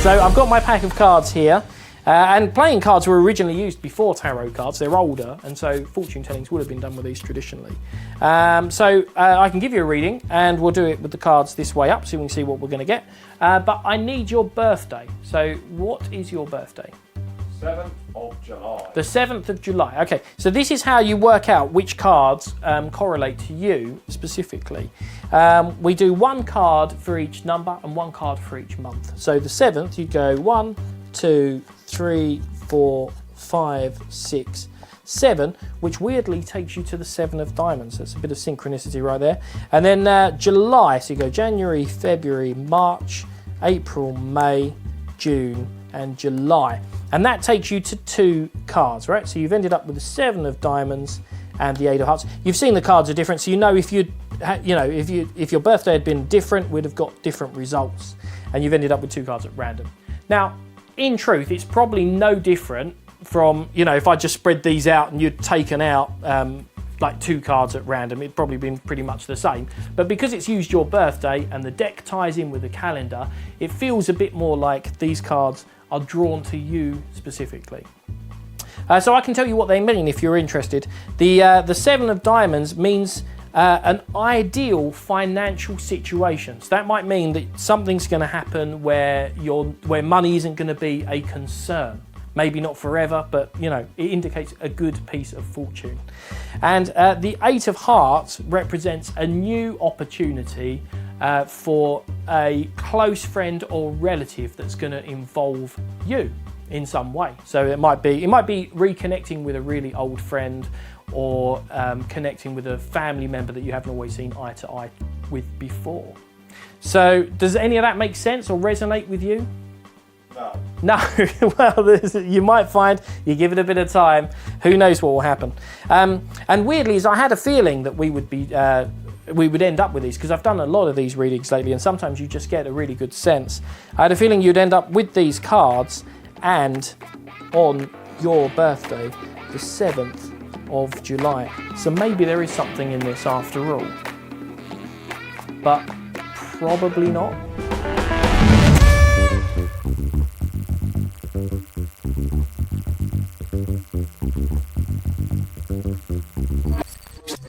So I've got my pack of cards here. And playing cards were originally used before tarot cards. They're older, and so fortune tellings would have been done with these traditionally. So I can give you a reading, and we'll do it with the cards this way up so we can see what we're going to get. But I need your birthday. So what is your birthday? 7th of July. The 7th of July. Okay, so this is how you work out which cards correlate to you specifically. We do one card for each number and one card for each month. So the 7th, you go 1, 2, 3, 4, 5, 6, 7, which weirdly takes you to the 7 of diamonds. That's a bit of synchronicity right there. And then July, so you go January, February, March, April, May, June, and July. And that takes you to 2 cards, right? So you've ended up with the 7 of diamonds and the 8 of hearts. You've seen the cards are different, so you know if your birthday had been different, we'd have got different results. And you've ended up with 2 cards at random. Now, in truth, it's probably no different from, if I just spread these out and you'd taken out like 2 cards at random, it'd probably been pretty much the same. But because it's used your birthday and the deck ties in with the calendar, it feels a bit more like these cards are drawn to you specifically. So I can tell you what they mean if you're interested. The 7 of diamonds means an ideal financial situation. So that might mean that something's going to happen where money isn't going to be a concern. Maybe not forever, but it indicates a good piece of fortune. And the 8 of hearts represents a new opportunity for a close friend or relative that's going to involve you in some way. So it might be reconnecting with a really old friend, or connecting with a family member that you haven't always seen eye to eye with before. So does any of that make sense or resonate with you? No. Well, you might find you give it a bit of time, who knows what will happen. And weirdly, I had a feeling that we would end up with these, because I've done a lot of these readings lately, and sometimes you just get a really good sense. I had a feeling you'd end up with these cards, and on your birthday, the 7th of July. So maybe there is something in this after all, but probably not.